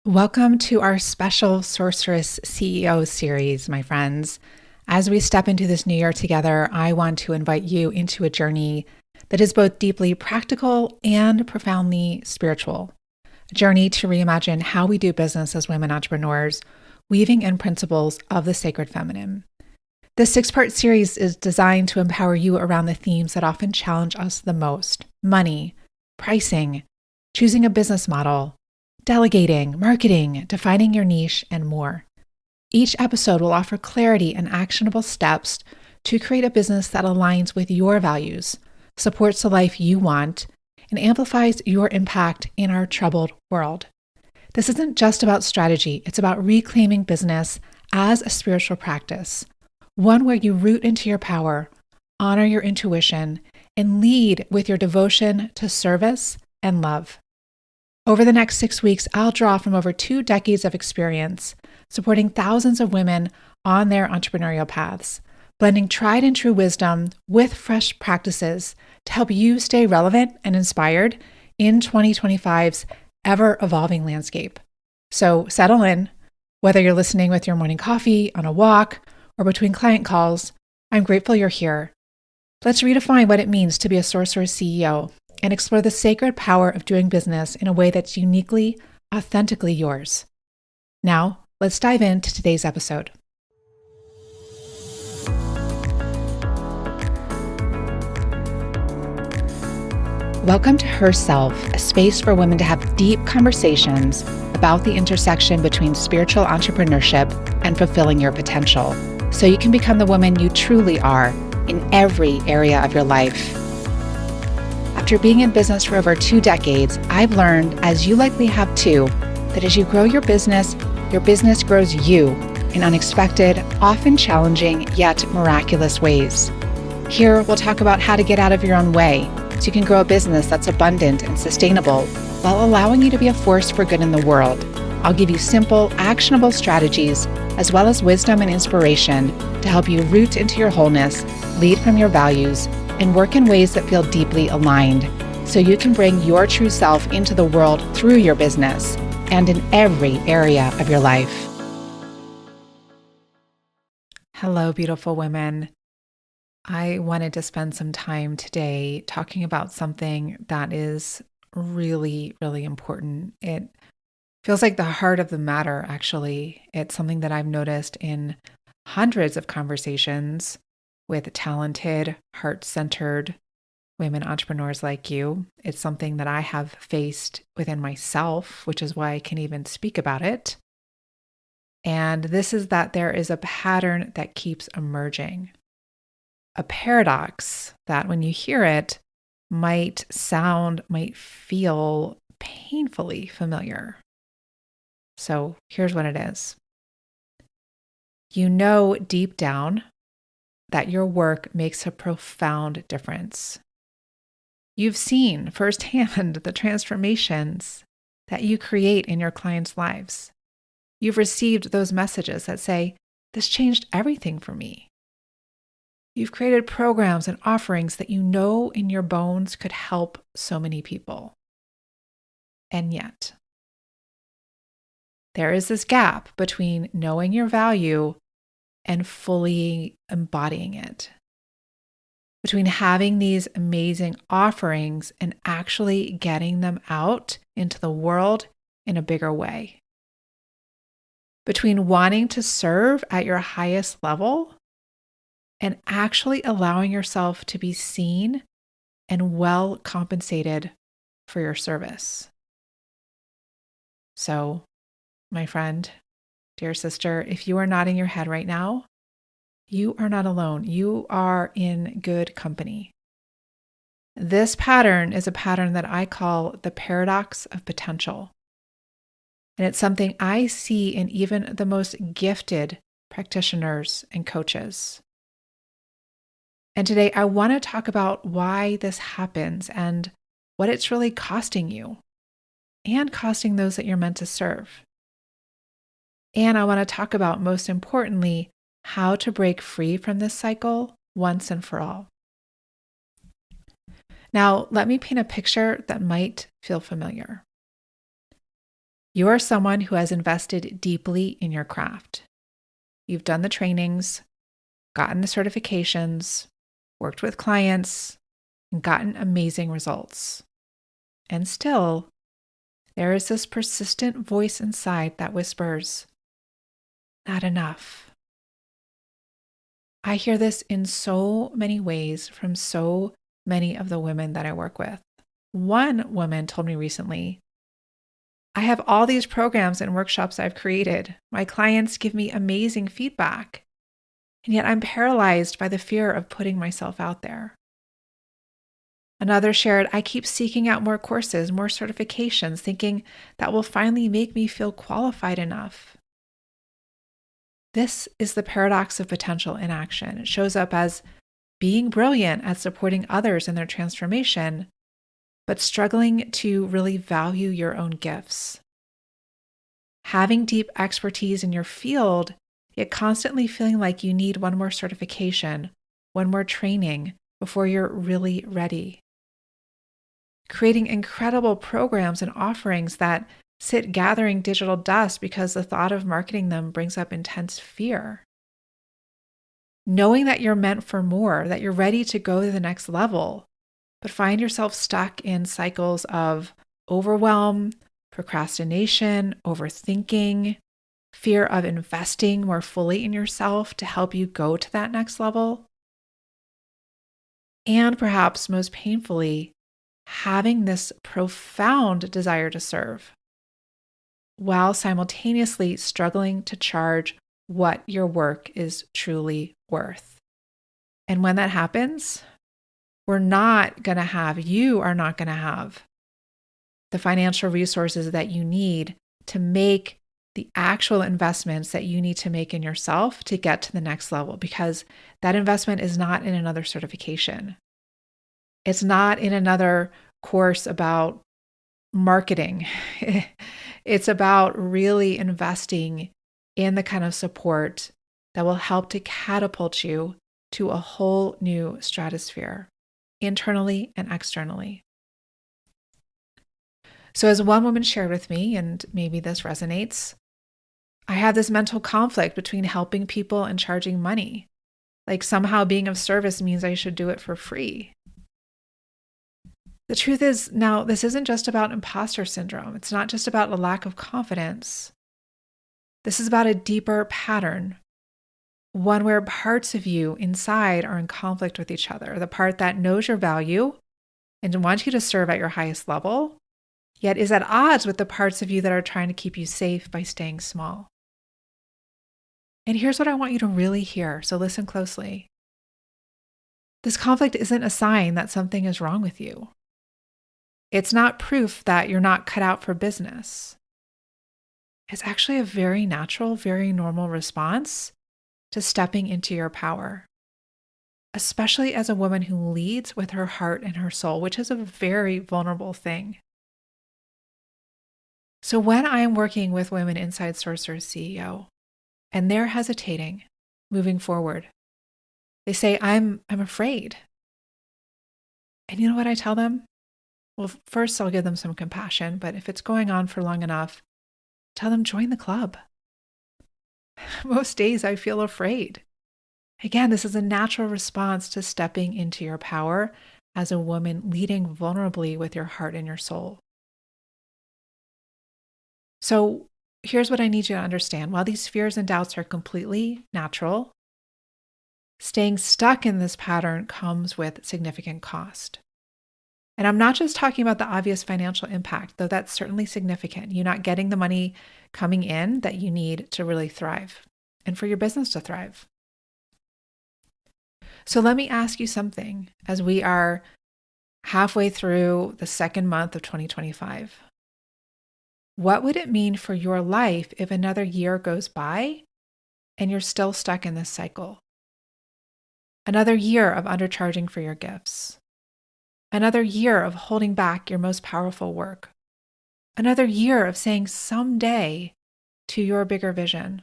Welcome to our special Sorceress CEO series, my friends. As we step into this new year together, I want to invite you into a journey that is both deeply practical and profoundly spiritual. A journey to reimagine how we do business as women entrepreneurs, weaving in principles of the sacred feminine. This six-part series is designed to empower you around the themes that often challenge us the most: money, pricing, choosing a business model, delegating, marketing, defining your niche, and more. Each episode will offer clarity and actionable steps to create a business that aligns with your values, supports the life you want, and amplifies your impact in our troubled world. This isn't just about strategy, it's about reclaiming business as a spiritual practice, one where you root into your power, honor your intuition, and lead with your devotion to service and love. Over the next 6 weeks, I'll draw from over 2 decades of experience supporting thousands of women on their entrepreneurial paths, blending tried and true wisdom with fresh practices to help you stay relevant and inspired in 2025's ever-evolving landscape. So settle in, whether you're listening with your morning coffee, on a walk, or between client calls. I'm grateful you're here. Let's redefine what it means to be a sorceress CEO and explore the sacred power of doing business in a way that's uniquely, authentically yours. Now, let's dive into today's episode. Welcome to Herself, a space for women to have deep conversations about the intersection between spiritual entrepreneurship and fulfilling your potential, so you can become the woman you truly are in every area of your life. After being in business for over 2 decades, I've learned, as you likely have too, that as you grow your business grows you in unexpected, often challenging, yet miraculous ways. Here, we'll talk about how to get out of your own way so you can grow a business that's abundant and sustainable while allowing you to be a force for good in the world. I'll give you simple, actionable strategies as well as wisdom and inspiration to help you root into your wholeness, lead from your values, and work in ways that feel deeply aligned so you can bring your true self into the world through your business and in every area of your life. Hello, beautiful women. I wanted to spend some time today talking about something that is really, really important. It feels like the heart of the matter, actually. It's something that I've noticed in hundreds of conversations with talented, heart-centered women entrepreneurs like you. It's something that I have faced within myself, which is why I can even speak about it. And this is that there is a pattern that keeps emerging, a paradox that when you hear it might feel painfully familiar. So here's what it is. You know deep down that your work makes a profound difference. You've seen firsthand the transformations that you create in your clients' lives. You've received those messages that say, "This changed everything for me." You've created programs and offerings that you know in your bones could help so many people. And yet, there is this gap between knowing your value and fully embodying it, between having these amazing offerings and actually getting them out into the world in a bigger way, between wanting to serve at your highest level and actually allowing yourself to be seen and well compensated for your service. So, my friend, dear sister, if you are nodding your head right now, you are not alone. You are in good company. This pattern is a pattern that I call the paradox of potential. And it's something I see in even the most gifted practitioners and coaches. And today I want to talk about why this happens and what it's really costing you and costing those that you're meant to serve. And I want to talk about, most importantly, how to break free from this cycle once and for all. Now, let me paint a picture that might feel familiar. You are someone who has invested deeply in your craft. You've done the trainings, gotten the certifications, worked with clients, and gotten amazing results. And still, there is this persistent voice inside that whispers, not enough. I hear this in so many ways from so many of the women that I work with. One woman told me recently, I have all these programs and workshops I've created. My clients give me amazing feedback, and yet I'm paralyzed by the fear of putting myself out there. Another shared, I keep seeking out more courses, more certifications, thinking that will finally make me feel qualified enough. This is the paradox of potential in action. It shows up as being brilliant at supporting others in their transformation, but struggling to really value your own gifts. Having deep expertise in your field, yet constantly feeling like you need one more certification, one more training before you're really ready. Creating incredible programs and offerings that sit gathering digital dust because the thought of marketing them brings up intense fear. Knowing that you're meant for more, that you're ready to go to the next level, but find yourself stuck in cycles of overwhelm, procrastination, overthinking, fear of investing more fully in yourself to help you go to that next level. And perhaps most painfully, having this profound desire to serve while simultaneously struggling to charge what your work is truly worth. And when that happens, you are not going to have the financial resources that you need to make the actual investments that you need to make in yourself to get to the next level, because that investment is not in another certification. It's not in another course about marketing. It's about really investing in the kind of support that will help to catapult you to a whole new stratosphere, internally and externally. So as one woman shared with me, and maybe this resonates, I have this mental conflict between helping people and charging money. Like somehow being of service means I should do it for free. The truth is, now, this isn't just about imposter syndrome. It's not just about a lack of confidence. This is about a deeper pattern, one where parts of you inside are in conflict with each other. The part that knows your value and wants you to serve at your highest level, yet is at odds with the parts of you that are trying to keep you safe by staying small. And here's what I want you to really hear, so listen closely. This conflict isn't a sign that something is wrong with you. It's not proof that you're not cut out for business. It's actually a very natural, very normal response to stepping into your power, especially as a woman who leads with her heart and her soul, which is a very vulnerable thing. So when I am working with women inside Sorceress CEO and they're hesitating moving forward, they say, I'm afraid. And you know what I tell them? Well, first I'll give them some compassion, but if it's going on for long enough, tell them join the club. Most days I feel afraid. Again, this is a natural response to stepping into your power as a woman leading vulnerably with your heart and your soul. So here's what I need you to understand. While these fears and doubts are completely natural, staying stuck in this pattern comes with significant cost. And I'm not just talking about the obvious financial impact, though that's certainly significant. You're not getting the money coming in that you need to really thrive and for your business to thrive. So let me ask you something as we are halfway through the second month of 2025. What would it mean for your life if another year goes by and you're still stuck in this cycle? Another year of undercharging for your gifts. Another year of holding back your most powerful work. Another year of saying someday to your bigger vision.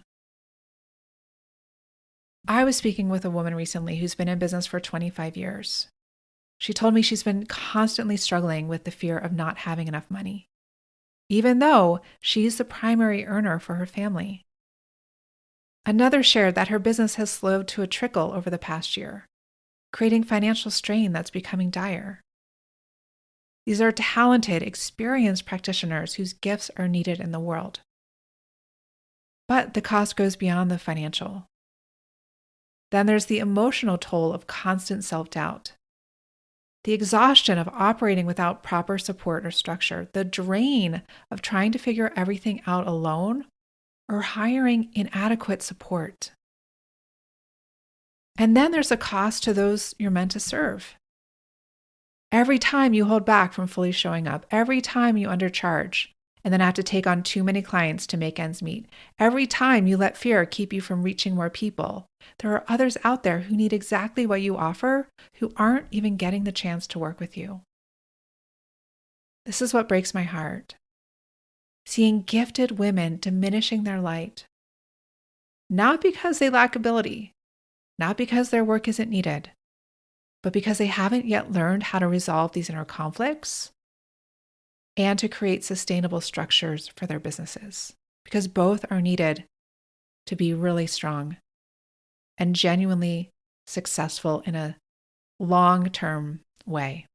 I was speaking with a woman recently who's been in business for 25 years. She told me she's been constantly struggling with the fear of not having enough money. even though she's the primary earner for her family. Another shared that her business has slowed to a trickle over the past year, creating financial strain that's becoming dire. These are talented, experienced practitioners whose gifts are needed in the world. But the cost goes beyond the financial. Then there's the emotional toll of constant self-doubt, the exhaustion of operating without proper support or structure, the drain of trying to figure everything out alone or hiring inadequate support. And then there's a cost to those you're meant to serve. Every time you hold back from fully showing up, every time you undercharge and then have to take on too many clients to make ends meet, every time you let fear keep you from reaching more people, there are others out there who need exactly what you offer who aren't even getting the chance to work with you. This is what breaks my heart. Seeing gifted women diminishing their light, not because they lack ability, not because their work isn't needed, but because they haven't yet learned how to resolve these inner conflicts and to create sustainable structures for their businesses, because both are needed to be really strong and genuinely successful in a long-term way.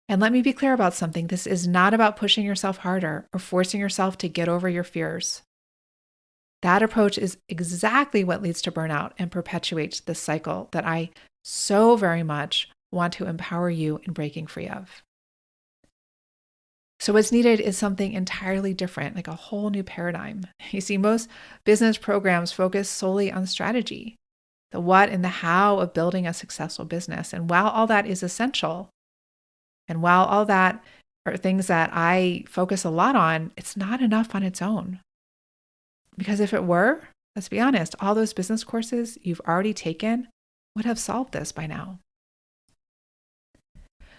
And let me be clear about something. This is not about pushing yourself harder or forcing yourself to get over your fears. That approach is exactly what leads to burnout and perpetuates the cycle that I so very much want to empower you in breaking free of. So what's needed is something entirely different, like a whole new paradigm. You see, most business programs focus solely on strategy, the what and the how of building a successful business. And while all that is essential, and while all that are things that I focus a lot on, it's not enough on its own. Because if it were, let's be honest, all those business courses you've already taken would have solved this by now.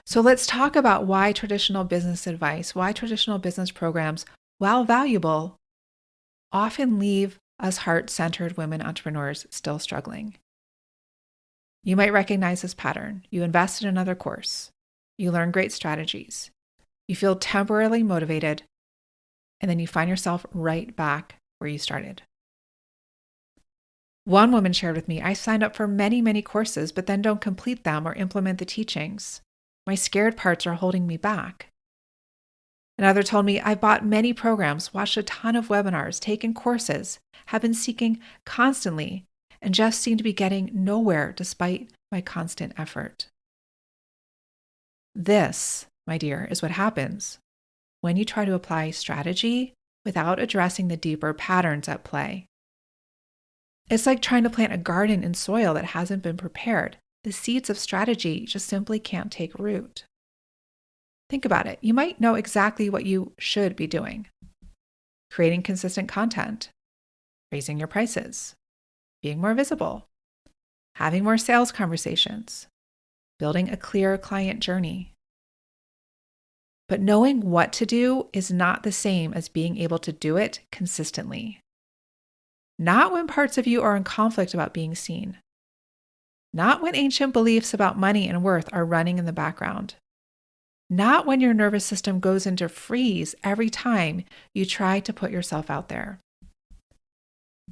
So let's talk about why traditional business advice, why traditional business programs, while valuable, often leave us heart-centered women entrepreneurs still struggling. You might recognize this pattern. You invest in another course. You learn great strategies. You feel temporarily motivated, and then you find yourself right back where you started. One woman shared with me, I signed up for many, many courses, but then don't complete them or implement the teachings. My scared parts are holding me back. Another told me, I've bought many programs, watched a ton of webinars, taken courses, have been seeking constantly, and just seem to be getting nowhere despite my constant effort. This, my dear, is what happens when you try to apply strategy without addressing the deeper patterns at play. It's like trying to plant a garden in soil that hasn't been prepared. The seeds of strategy just simply can't take root. Think about it. You might know exactly what you should be doing. Creating consistent content, raising your prices, being more visible, having more sales conversations, building a clear client journey. But knowing what to do is not the same as being able to do it consistently. Not when parts of you are in conflict about being seen. Not when ancient beliefs about money and worth are running in the background. Not when your nervous system goes into freeze every time you try to put yourself out there.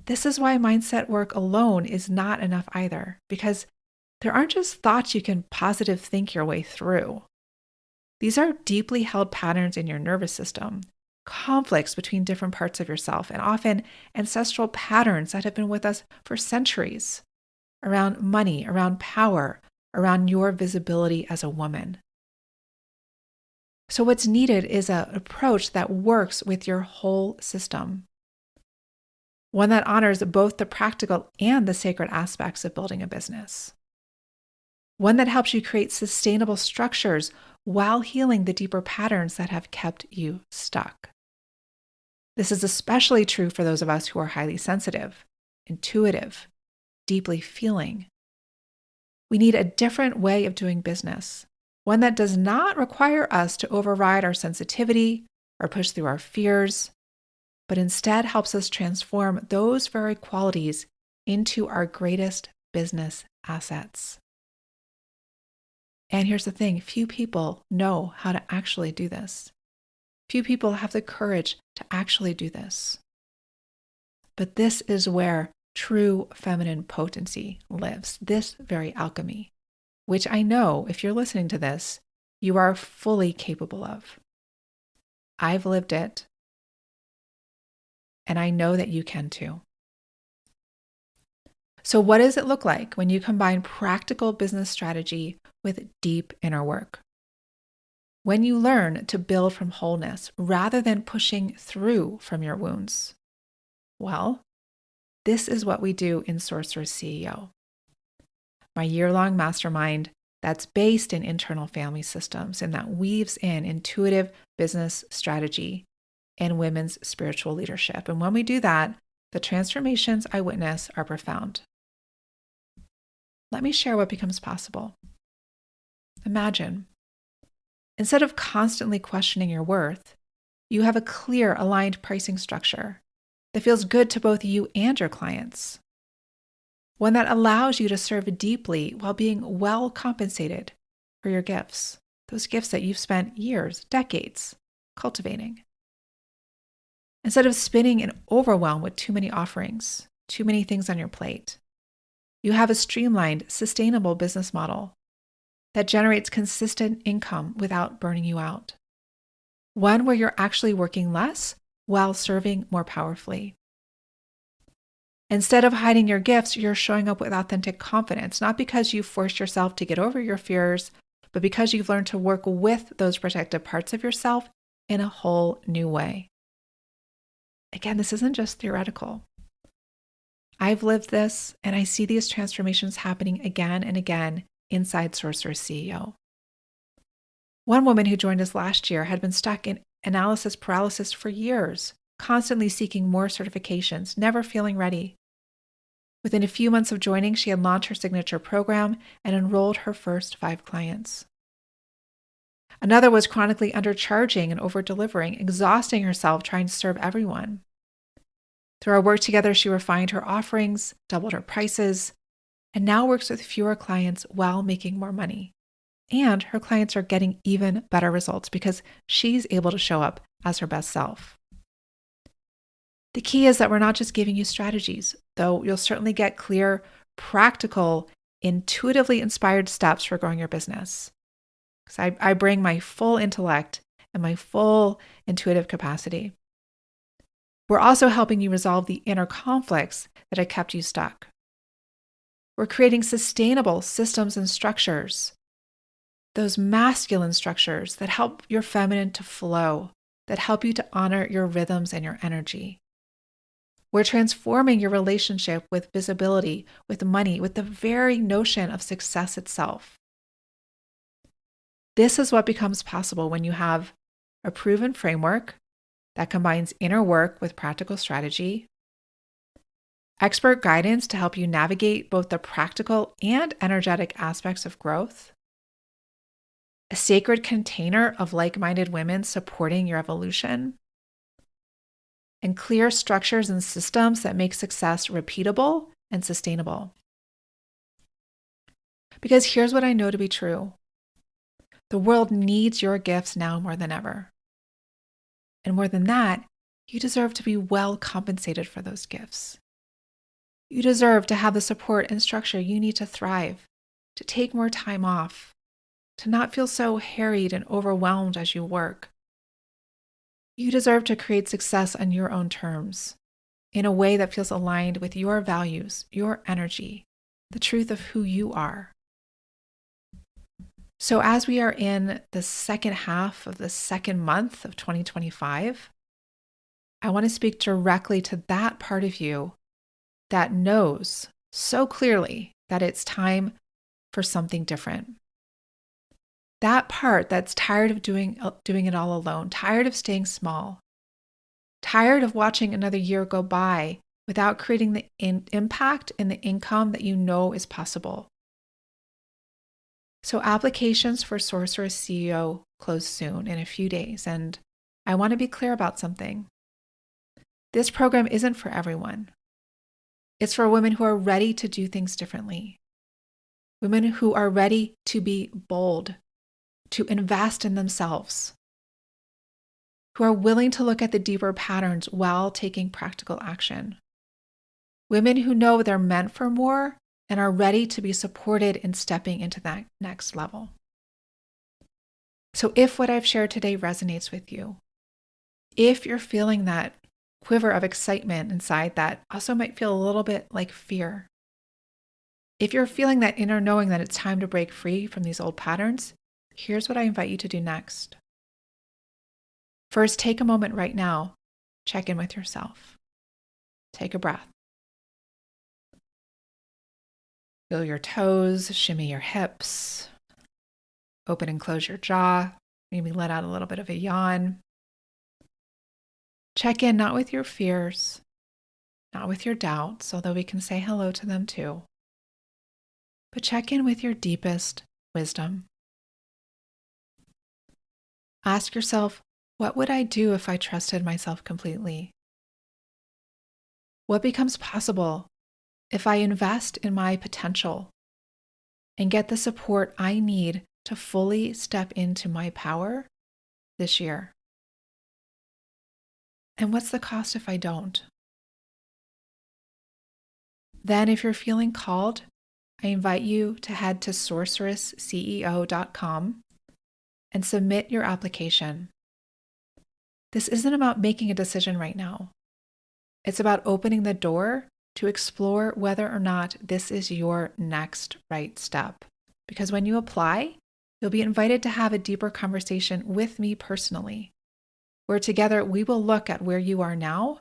This is why mindset work alone is not enough either, because there aren't just thoughts you can positive think your way through. These are deeply held patterns in your nervous system, conflicts between different parts of yourself, and often ancestral patterns that have been with us for centuries around money, around power, around your visibility as a woman. So what's needed is an approach that works with your whole system. One that honors both the practical and the sacred aspects of building a business. One that helps you create sustainable structures while healing the deeper patterns that have kept you stuck. This is especially true for those of us who are highly sensitive, intuitive, deeply feeling. We need a different way of doing business, one that does not require us to override our sensitivity or push through our fears, but instead helps us transform those very qualities into our greatest business assets. And here's the thing, few people know how to actually do this. Few people have the courage to actually do this. But this is where true feminine potency lives, this very alchemy, which I know if you're listening to this, you are fully capable of. I've lived it, and I know that you can too. So what does it look like when you combine practical business strategy with deep inner work? When you learn to build from wholeness rather than pushing through from your wounds? Well, this is what we do in Sorceress CEO, my year-long mastermind that's based in internal family systems and that weaves in intuitive business strategy and women's spiritual leadership. And when we do that, the transformations I witness are profound. Let me share what becomes possible. Imagine, instead of constantly questioning your worth, you have a clear, aligned pricing structure that feels good to both you and your clients. One that allows you to serve deeply while being well compensated for your gifts, those gifts that you've spent years, decades cultivating. Instead of spinning and overwhelmed with too many offerings, too many things on your plate, you have a streamlined, sustainable business model that generates consistent income without burning you out. One where you're actually working less while serving more powerfully. Instead of hiding your gifts, you're showing up with authentic confidence, not because you forced yourself to get over your fears, but because you've learned to work with those protective parts of yourself in a whole new way. Again, this isn't just theoretical. I've lived this, and I see these transformations happening again and again inside Sorceress CEO. One woman who joined us last year had been stuck in analysis paralysis for years, constantly seeking more certifications, never feeling ready. Within a few months of joining, she had launched her signature program and enrolled her first 5 clients. Another was chronically undercharging and over-delivering, exhausting herself trying to serve everyone. Through our work together, she refined her offerings, doubled her prices, and now works with fewer clients while making more money. And her clients are getting even better results because she's able to show up as her best self. The key is that we're not just giving you strategies, though you'll certainly get clear, practical, intuitively inspired steps for growing your business. Because I bring my full intellect and my full intuitive capacity. We're also helping you resolve the inner conflicts that have kept you stuck. We're creating sustainable systems and structures, those masculine structures that help your feminine to flow, that help you to honor your rhythms and your energy. We're transforming your relationship with visibility, with money, with the very notion of success itself. This is what becomes possible when you have a proven framework that combines inner work with practical strategy, expert guidance to help you navigate both the practical and energetic aspects of growth, a sacred container of like-minded women supporting your evolution, and clear structures and systems that make success repeatable and sustainable. Because here's what I know to be true. The world needs your gifts now more than ever. And more than that, you deserve to be well compensated for those gifts. You deserve to have the support and structure you need to thrive, to take more time off, to not feel so harried and overwhelmed as you work. You deserve to create success on your own terms, in a way that feels aligned with your values, your energy, the truth of who you are. So as we are in the second half of the second month of 2025, I want to speak directly to that part of you that knows so clearly that it's time for something different. That part that's tired of doing it all alone, tired of staying small, tired of watching another year go by without creating the impact and the income that you know is possible. So applications for Sorceress CEO close soon in a few days, and I want to be clear about something. This program isn't for everyone. It's for women who are ready to do things differently. Women who are ready to be bold, to invest in themselves. who are willing to look at the deeper patterns while taking practical action. Women who know they're meant for more and are ready to be supported in stepping into that next level. So if what I've shared today resonates with you, if you're feeling that quiver of excitement inside that also might feel a little bit like fear, if you're feeling that inner knowing that it's time to break free from these old patterns, here's what I invite you to do next. First, take a moment right now, check in with yourself. Take a breath. Feel your toes, shimmy your hips, open and close your jaw, maybe let out a little bit of a yawn. Check in not with your fears, not with your doubts, although we can say hello to them too, but check in with your deepest wisdom. Ask yourself, what would I do if I trusted myself completely? What becomes possible if I invest in my potential and get the support I need to fully step into my power this year? And what's the cost if I don't? Then, if you're feeling called, I invite you to head to sorceressceo.com and submit your application. This isn't about making a decision right now. It's about opening the door to explore whether or not this is your next right step. Because when you apply, you'll be invited to have a deeper conversation with me personally, where together we will look at where you are now,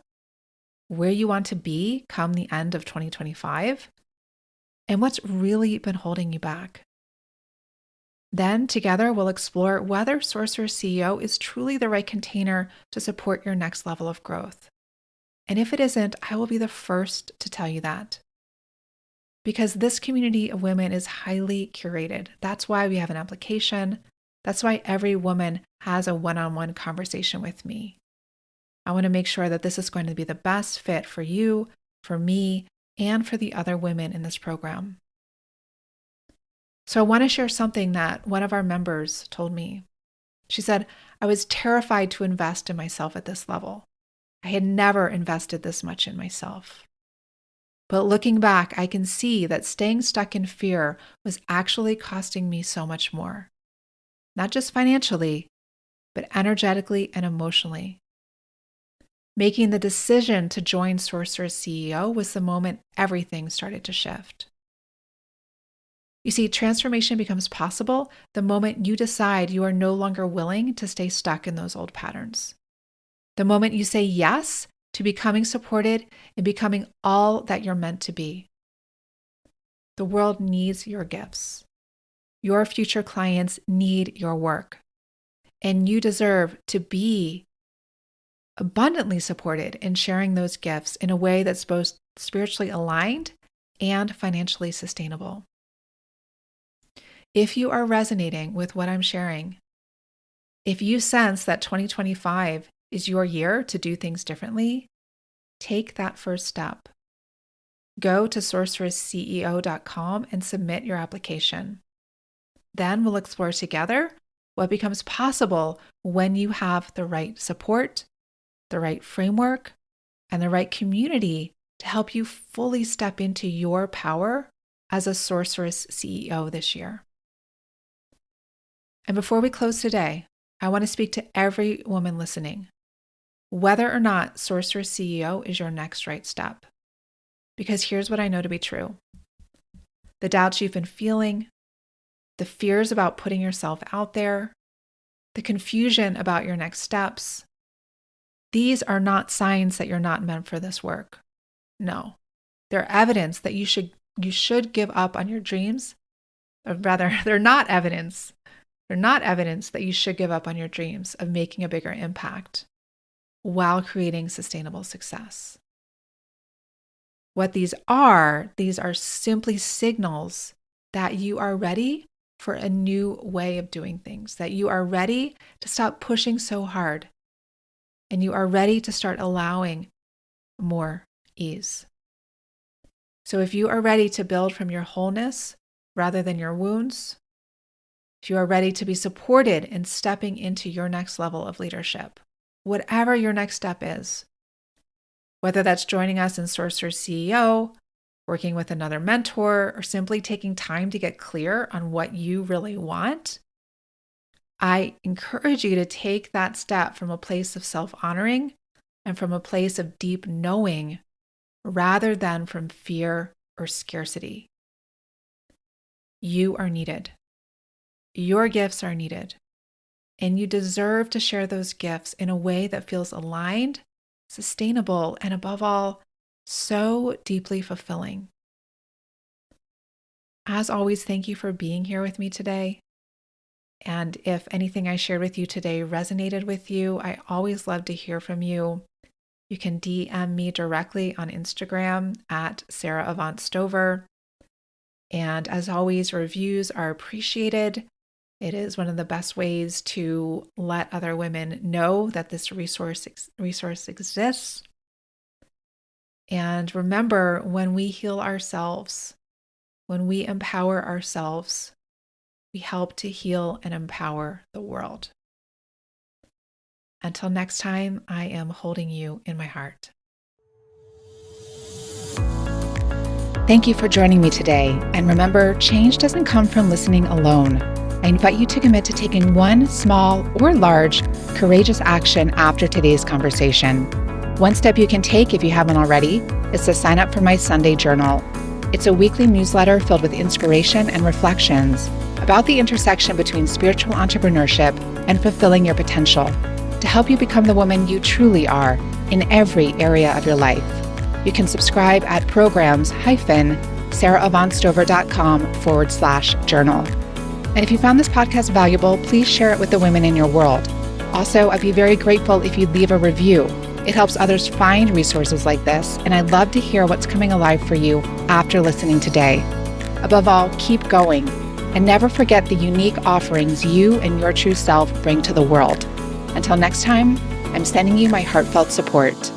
where you want to be come the end of 2025, and what's really been holding you back. Then together we'll explore whether Sorcerer CEO is truly the right container to support your next level of growth. And if it isn't, I will be the first to tell you that. Because this community of women is highly curated. That's why we have an application. That's why every woman has a one-on-one conversation with me. I want to make sure that this is going to be the best fit for you, for me, and for the other women in this program. So I want to share something that one of our members told me. She said, I was terrified to invest in myself at this level. I had never invested this much in myself. But looking back, I can see that staying stuck in fear was actually costing me so much more. Not just financially, but energetically and emotionally. Making the decision to join Sorcerer CEO was the moment everything started to shift. You see, transformation becomes possible the moment you decide you are no longer willing to stay stuck in those old patterns. The moment you say yes to becoming supported and becoming all that you're meant to be. The world needs your gifts. Your future clients need your work. And you deserve to be abundantly supported in sharing those gifts in a way that's both spiritually aligned and financially sustainable. If you are resonating with what I'm sharing, if you sense that 2025 is your year to do things differently, take that first step. Go to sorceressceo.com and submit your application. Then we'll explore together what becomes possible when you have the right support, the right framework, and the right community to help you fully step into your power as a Sorceress CEO this year. And before we close today, I want to speak to every woman listening, whether or not Sorceress CEO is your next right step. Because here's what I know to be true. The doubts you've been feeling, the fears about putting yourself out there, the confusion about your next steps, these are not signs that you're not meant for this work. No, they're evidence that you should give up on your dreams. Or rather, they're not evidence. They're not evidence that you should give up on your dreams of making a bigger impact while creating sustainable success. What these are simply signals that you are ready for a new way of doing things, that you are ready to stop pushing so hard, and you are ready to start allowing more ease. So if you are ready to build from your wholeness rather than your wounds, if you are ready to be supported in stepping into your next level of leadership, whatever your next step is, whether that's joining us in Sorcerer CEO, working with another mentor, or simply taking time to get clear on what you really want, I encourage you to take that step from a place of self-honoring and from a place of deep knowing rather than from fear or scarcity. You are needed. Your gifts are needed. And you deserve to share those gifts in a way that feels aligned, sustainable, and above all, so deeply fulfilling. As always, thank you for being here with me today. And if anything I shared with you today resonated with you, I always love to hear from you. You can DM me directly on Instagram at Sarah Avant Stover. And as always, reviews are appreciated. It is one of the best ways to let other women know that this resource exists. And remember, when we heal ourselves, when we empower ourselves, we help to heal and empower the world. Until next time, I am holding you in my heart. Thank you for joining me today. And remember, change doesn't come from listening alone. I invite you to commit to taking one small or large courageous action after today's conversation. One step you can take, if you haven't already, is to sign up for my Sunday journal. It's a weekly newsletter filled with inspiration and reflections about the intersection between spiritual entrepreneurship and fulfilling your potential to help you become the woman you truly are in every area of your life. You can subscribe at programs-sarahavantstover.com/journal. And if you found this podcast valuable, please share it with the women in your world. Also, I'd be very grateful if you'd leave a review. It helps others find resources like this, and I'd love to hear what's coming alive for you after listening today. Above all, keep going, and never forget the unique offerings you and your true self bring to the world. Until next time, I'm sending you my heartfelt support.